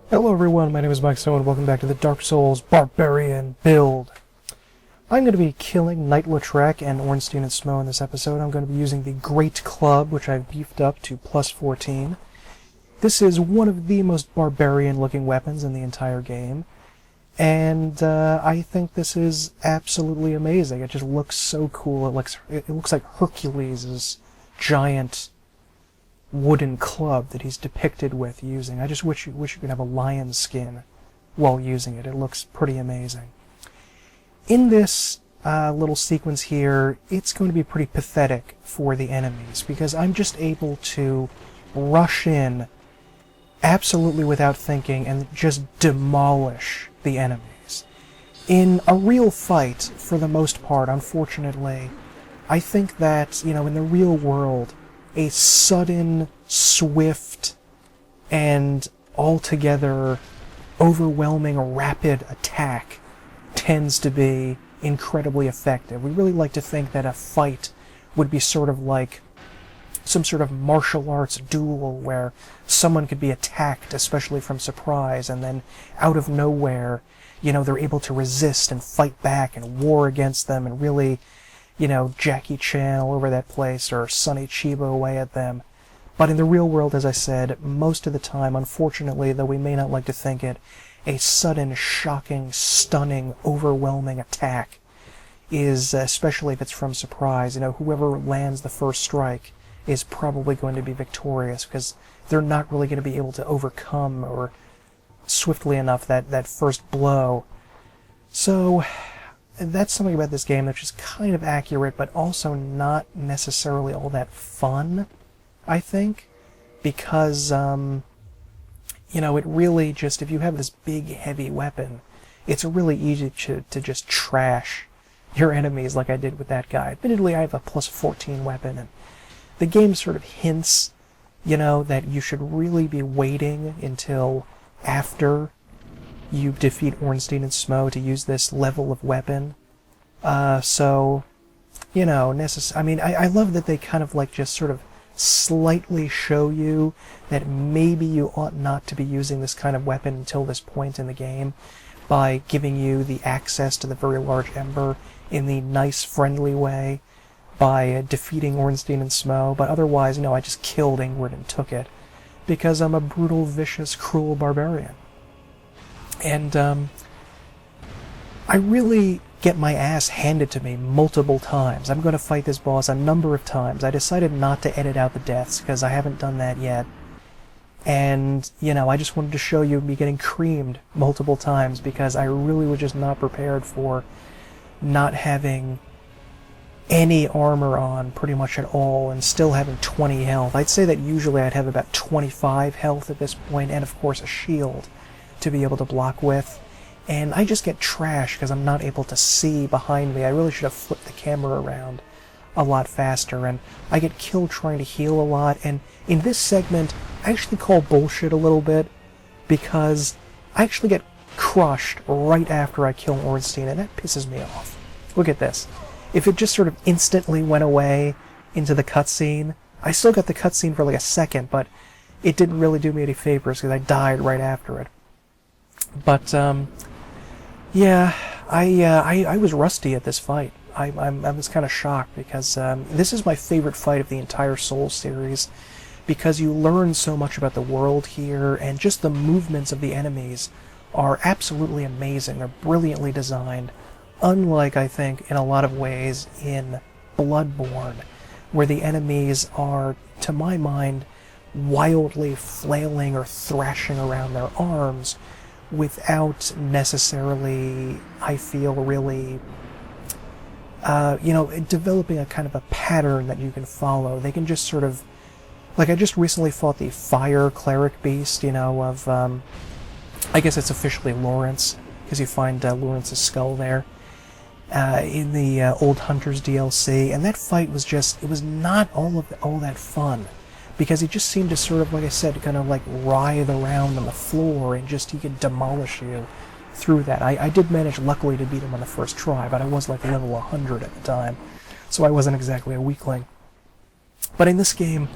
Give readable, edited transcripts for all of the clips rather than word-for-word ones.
Hello everyone, my name is Mike Snow and welcome back to the Dark Souls Barbarian build. I'm going to be killing Knight-Lautrec and Ornstein and Smough in this episode. I'm going to be using the Great Club, which I've beefed up to plus 14. This is one of the most barbarian-looking weapons in the entire game, and I think this is absolutely amazing. It just looks so cool. It looks like Hercules' giant wooden club that he's depicted with using. I just wish you could have a lion skin while using it. It looks pretty amazing. In this little sequence here, it's going to be pretty pathetic for the enemies because I'm just able to rush in absolutely without thinking and just demolish the enemies. In a real fight, for the most part, unfortunately, I think that, in the real world, a sudden, swift, and altogether overwhelming, rapid attack tends to be incredibly effective. We really like to think that a fight would be sort of like some sort of martial arts duel where someone could be attacked, especially from surprise, and then out of nowhere, they're able to resist and fight back and war against them and really Jackie Chan all over that place, or Sonny Chiba away at them. But in the real world, as I said, most of the time, unfortunately, though we may not like to think it, a sudden, shocking, stunning, overwhelming attack is, especially if it's from surprise, whoever lands the first strike is probably going to be victorious, because they're not really going to be able to overcome, or swiftly enough, that first blow. So that's something about this game that's just kind of accurate, but also not necessarily all that fun, I think, because, it really just, if you have this big, heavy weapon, it's really easy to just trash your enemies like I did with that guy. Admittedly, I have a plus 14 weapon, and the game sort of hints, that you should really be waiting until after you defeat Ornstein and Smough to use this level of weapon. I love that they kind of just sort of slightly show you that maybe you ought not to be using this kind of weapon until this point in the game by giving you the access to the very large ember in the nice, friendly way by defeating Ornstein and Smough. But otherwise, I just killed Ingrid and took it because I'm a brutal, vicious, cruel barbarian. And I really get my ass handed to me multiple times. I'm going to fight this boss a number of times. I decided not to edit out the deaths because I haven't done that yet. And, I just wanted to show you me getting creamed multiple times because I really was just not prepared for not having any armor on pretty much at all and still having 20 health. I'd say that usually I'd have about 25 health at this point, and of course a shield to be able to block with. And I just get trashed because I'm not able to see behind me. I really should have flipped the camera around a lot faster, and I get killed trying to heal a lot. And in this segment, I actually call bullshit a little bit because I actually get crushed right after I kill Ornstein, and that pisses me off. Look at this. If it just sort of instantly went away into the cutscene, I still got the cutscene for like a second, but it didn't really do me any favors because I died right after it. But, I was rusty at this fight. I was kind of shocked because this is my favorite fight of the entire Souls series because you learn so much about the world here, and just the movements of the enemies are absolutely amazing. They're brilliantly designed, unlike, I think, in a lot of ways in Bloodborne, where the enemies are, to my mind, wildly flailing or thrashing around their arms without necessarily, I feel, really, developing a kind of a pattern that you can follow. They can just sort of, I just recently fought the Fire Cleric Beast, of, I guess it's officially Lawrence, because you find Lawrence's skull there, in the Old Hunters DLC, and that fight was just, it was not all that fun. Because he just seemed to sort of, like I said, kind of writhe around on the floor and just, he could demolish you through that. I did manage, luckily, to beat him on the first try, but I was level 100 at the time, so I wasn't exactly a weakling. But in this game,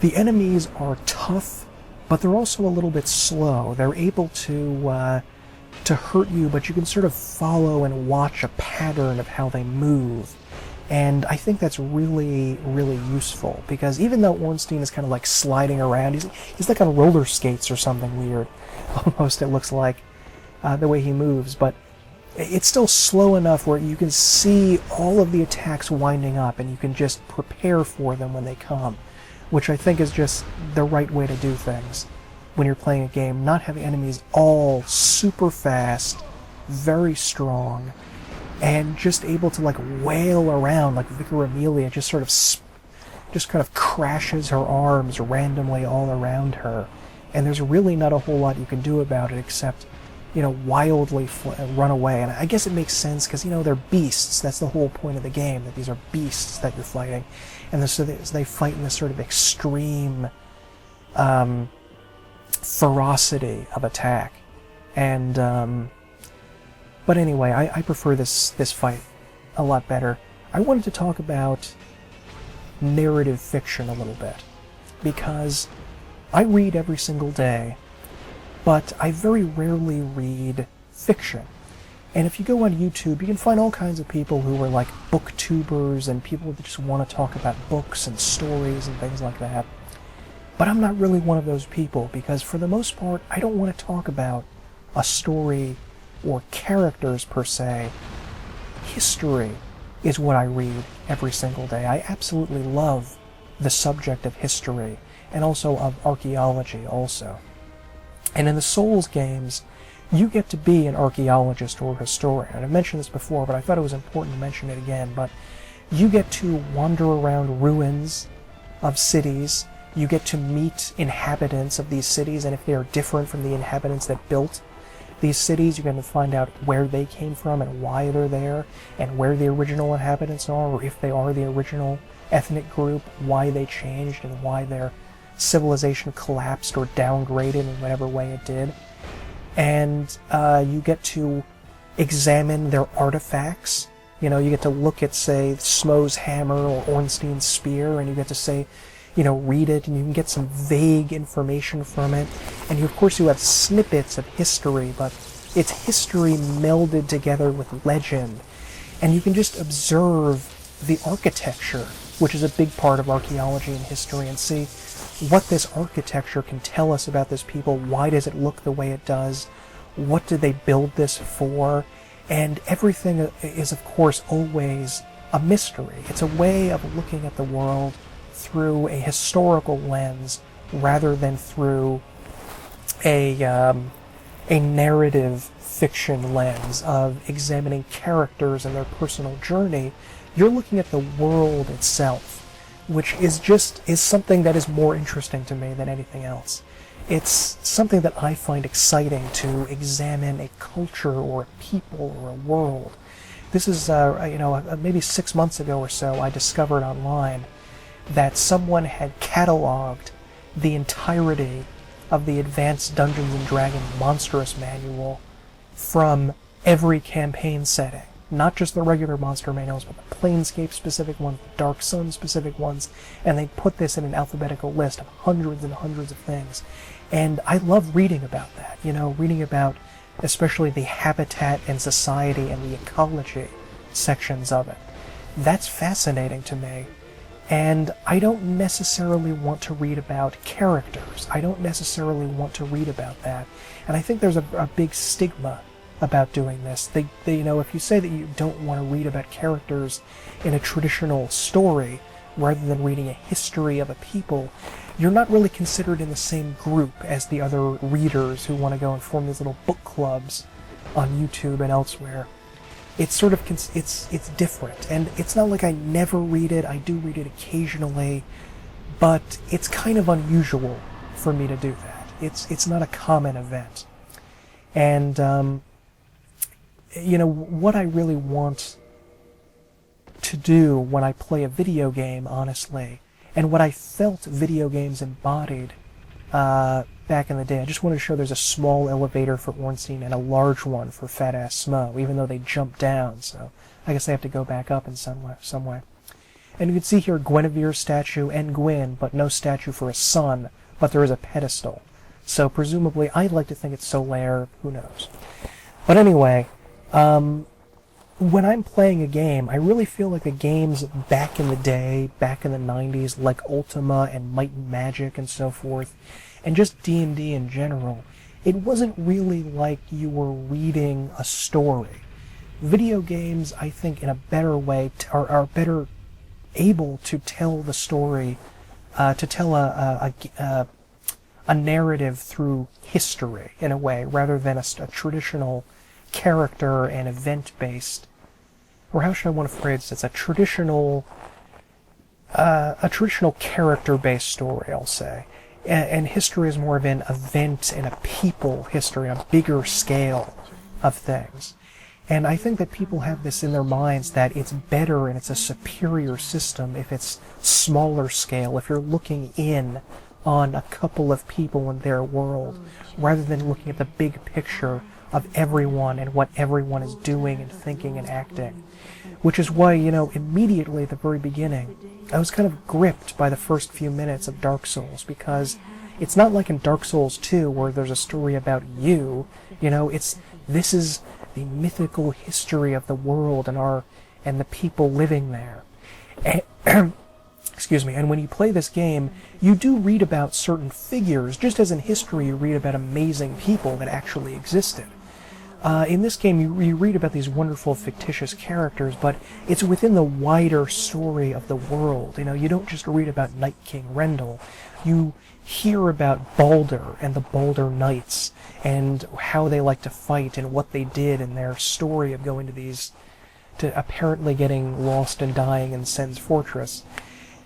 the enemies are tough but they're also a little bit slow. They're able to hurt you, but you can sort of follow and watch a pattern of how they move. And I think that's really, really useful, because even though Ornstein is kind of like sliding around, he's like on roller skates or something weird, almost, it looks like, the way he moves, but it's still slow enough where you can see all of the attacks winding up, and you can just prepare for them when they come, which I think is just the right way to do things when you're playing a game, not having enemies all super fast, very strong, and just able to like wail around like Vicar Amelia just sort of just kind of crashes her arms randomly all around her, and there's really not a whole lot you can do about it except, you know, wildly run away. And I guess it makes sense because, you know, they're beasts. That's the whole point of the game, that these are beasts that you're fighting, and so they fight in this sort of extreme ferocity of attack. And but anyway, I prefer this fight a lot better. I wanted to talk about narrative fiction a little bit, because I read every single day, but I very rarely read fiction. And if you go on YouTube, you can find all kinds of people who are like booktubers and people that just want to talk about books and stories and things like that. But I'm not really one of those people, because for the most part, I don't want to talk about a story or characters per se. History is what I read every single day. I absolutely love the subject of history, and also of archaeology also. And in the Souls games, you get to be an archaeologist or a historian. And I've mentioned this before, but I thought it was important to mention it again. But you get to wander around ruins of cities. You get to meet inhabitants of these cities, and if they are different from the inhabitants that built these cities, you're going to find out where they came from and why they're there, and where the original inhabitants are, or if they are the original ethnic group, why they changed, and why their civilization collapsed or downgraded in whatever way it did. And you get to examine their artifacts. You know, you get to look at, say, Smough's hammer or Ornstein's spear, and you get to say, you know, read it, and you can get some vague information from it. And of course you have snippets of history, but it's history melded together with legend. And you can just observe the architecture, which is a big part of archaeology and history, and see what this architecture can tell us about this people. Why does it look the way it does? What did they build this for? And everything is, of course, always a mystery. It's a way of looking at the world through a historical lens rather than through a narrative fiction lens of examining characters and their personal journey. You're looking at the world itself, which is something that is more interesting to me than anything else. It's something that I find exciting, to examine a culture or a people or a world. This is, maybe 6 months ago or so, I discovered online that someone had cataloged the entirety of the Advanced Dungeons & Dragons Monstrous Manual from every campaign setting. Not just the regular monster manuals, but the Planescape-specific ones, the Dark Sun-specific ones, and they put this in an alphabetical list of hundreds and hundreds of things. And I love reading about that, reading about especially the habitat and society and the ecology sections of it. That's fascinating to me. And I don't necessarily want to read about characters. I don't necessarily want to read about that. And I think there's a big stigma about doing this. They if you say that you don't want to read about characters in a traditional story, rather than reading a history of a people, you're not really considered in the same group as the other readers who want to go and form these little book clubs on YouTube and elsewhere. It's sort of, it's different, and it's not like I never read it. I do read it occasionally, but it's kind of unusual for me to do that. It's not a common event. And, what I really want to do when I play a video game, honestly, and what I felt video games embodied back in the day. I just wanted to show there's a small elevator for Ornstein and a large one for fat-ass Smough, even though they jump down, so I guess they have to go back up in some way. And you can see here Guinevere's statue and Gwyn, but no statue for a son, but there is a pedestal. So presumably, I'd like to think it's Solaire, who knows. But anyway, when I'm playing a game, I really feel like the games back in the day, back in the 90s, like Ultima and Might and Magic and so forth, and just D&D in general, it wasn't really like you were reading a story. Video games, I think, in a better way, are better able to tell the story, to tell a narrative through history, in a way, rather than a traditional character and event-based, or how should I want to phrase this? A traditional character-based story, I'll say. And history is more of an event and a people history, a bigger scale of things. And I think that people have this in their minds that it's better and it's a superior system if it's smaller scale, if you're looking in on a couple of people in their world, rather than looking at the big picture of everyone and what everyone is doing and thinking and acting. Which is why, immediately at the very beginning, I was kind of gripped by the first few minutes of Dark Souls, because it's not like in Dark Souls 2 where there's a story about you. This is the mythical history of the world and the people living there. And, excuse me. And when you play this game, you do read about certain figures, just as in history you read about amazing people that actually existed. In this game, you read about these wonderful fictitious characters, but it's within the wider story of the world. You don't just read about Night King Rendell. You hear about Baldur and the Baldur Knights and how they like to fight and what they did and their story of going to apparently getting lost and dying in Sen's fortress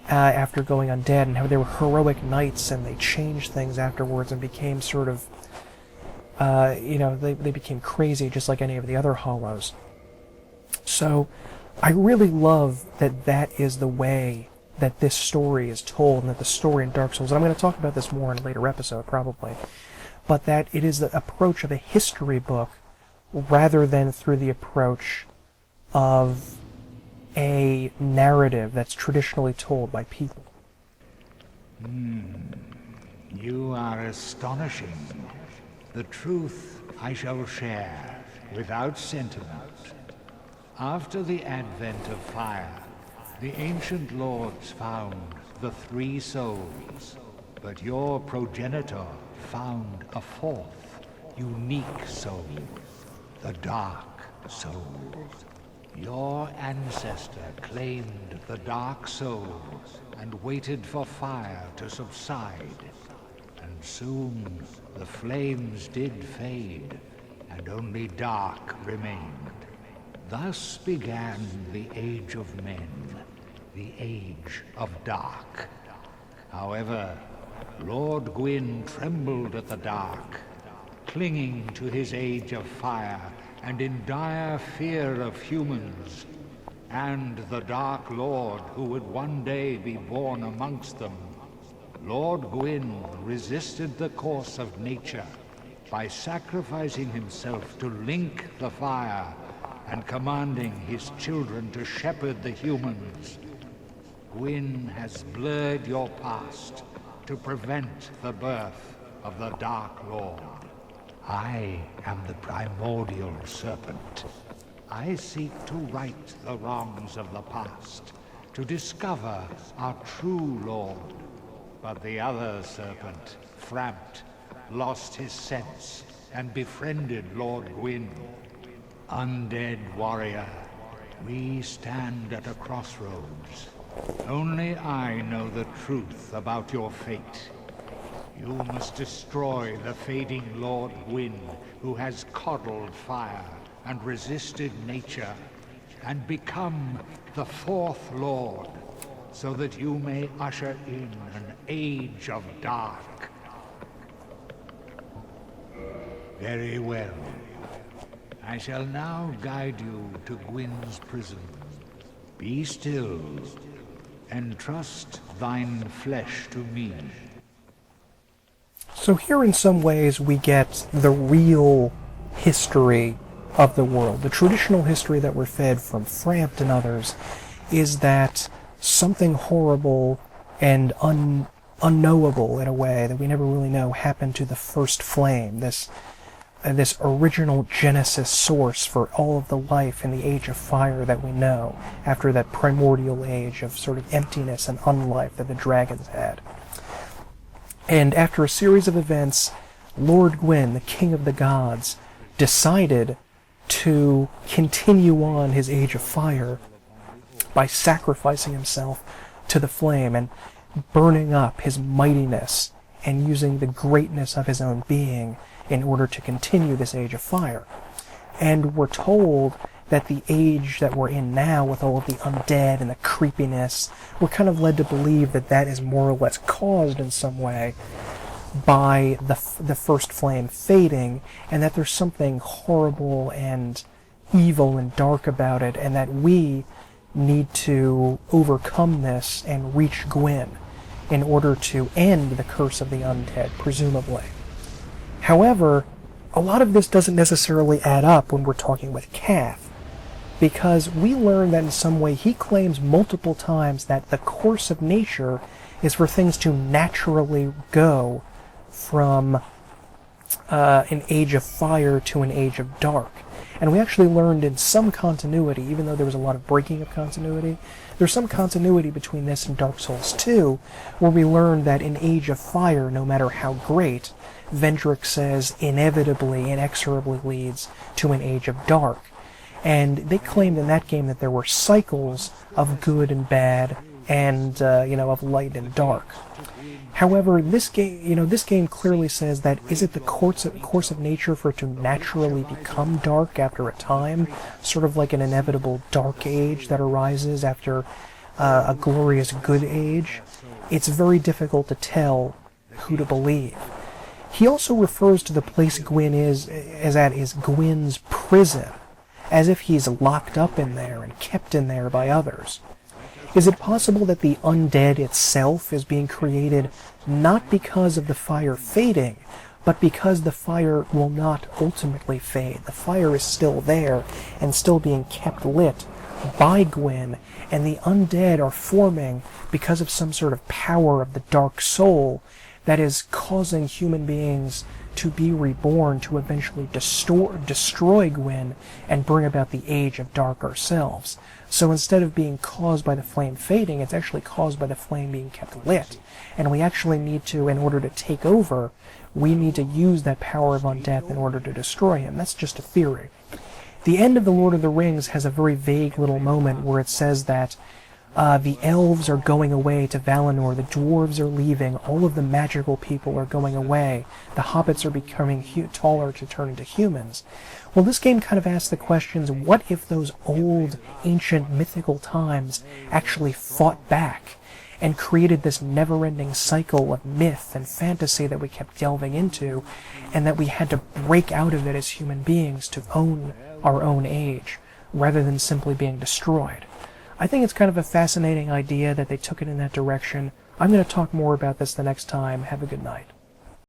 after going undead, and how they were heroic knights and they changed things afterwards and became sort of they became crazy just like any of the other Hollows. So I really love that is the way that this story is told, and that the story in Dark Souls, and I'm going to talk about this more in a later episode probably, but that it is the approach of a history book rather than through the approach of a narrative that's traditionally told by people. You are astonishing. The truth I shall share, without sentiment. After the advent of fire, the ancient lords found the three souls, but your progenitor found a fourth, unique soul, the dark soul. Your ancestor claimed the dark soul and waited for fire to subside. And soon the flames did fade, and only dark remained. Thus began the Age of Men, the Age of Dark. However, Lord Gwyn trembled at the dark, clinging to his Age of Fire and in dire fear of humans, and the Dark Lord who would one day be born amongst them. Lord Gwyn resisted the course of nature by sacrificing himself to link the fire and commanding his children to shepherd the humans. Gwyn has blurred your past to prevent the birth of the Dark Lord. I am the primordial serpent. I seek to right the wrongs of the past, to discover our true Lord. But the other serpent, Framt, lost his sense and befriended Lord Gwyn. Undead warrior, we stand at a crossroads. Only I know the truth about your fate. You must destroy the fading Lord Gwyn, who has coddled fire and resisted nature, and become the fourth Lord, so that you may usher in an age of dark. Very well. I shall now guide you to Gwyn's prison. Be still, and trust thine flesh to me. So here in some ways we get the real history of the world. The traditional history that we're fed from Framt and others is that something horrible and unknowable in a way that we never really know happened to the first flame, this original genesis source for all of the life in the Age of Fire that we know, after that primordial age of sort of emptiness and unlife that the dragons had. And after a series of events, Lord Gwyn, the King of the Gods, decided to continue on his Age of Fire by sacrificing himself to the flame and burning up his mightiness and using the greatness of his own being in order to continue this Age of Fire. And we're told that the age that we're in now, with all of the undead and the creepiness, we're kind of led to believe that that is more or less caused in some way by the first flame fading, and that there's something horrible and evil and dark about it, and that we need to overcome this and reach Gwyn in order to end the curse of the undead, presumably. However, a lot of this doesn't necessarily add up when we're talking with Kath, because we learn that in some way he claims multiple times that the course of nature is for things to naturally go from an Age of Fire to an Age of Dark. And we actually learned in some continuity, even though there was a lot of breaking of continuity, there's some continuity between this and Dark Souls 2, where we learned that in Age of Fire, no matter how great, Vendrick says inevitably, inexorably leads to an Age of Dark. And they claimed in that game that there were cycles of good and bad, and of light and dark. However, this game clearly says that is it the course of nature for it to naturally become dark after a time, sort of like an inevitable dark age that arises after a glorious good age? It's very difficult to tell who to believe. He also refers to the place Gwyn is as Gwyn's prison, as if he's locked up in there and kept in there by others. Is it possible that the undead itself is being created not because of the fire fading, but because the fire will not ultimately fade? The fire is still there and still being kept lit by Gwyn, and the undead are forming because of some sort of power of the dark soul that is causing human beings to be reborn, to eventually destroy Gwyn and bring about the Age of Dark ourselves. So instead of being caused by the flame fading, it's actually caused by the flame being kept lit. And we actually need to, in order to take over, we need to use that power of undeath in order to destroy him. That's just a theory. The end of The Lord of the Rings has a very vague little moment where it says that the elves are going away to Valinor, the dwarves are leaving, all of the magical people are going away, the hobbits are becoming taller to turn into humans. Well, this game kind of asks the questions, what if those old, ancient, mythical times actually fought back and created this never-ending cycle of myth and fantasy that we kept delving into, and that we had to break out of it as human beings to own our own age, rather than simply being destroyed? I think it's kind of a fascinating idea that they took it in that direction. I'm going to talk more about this the next time. Have a good night.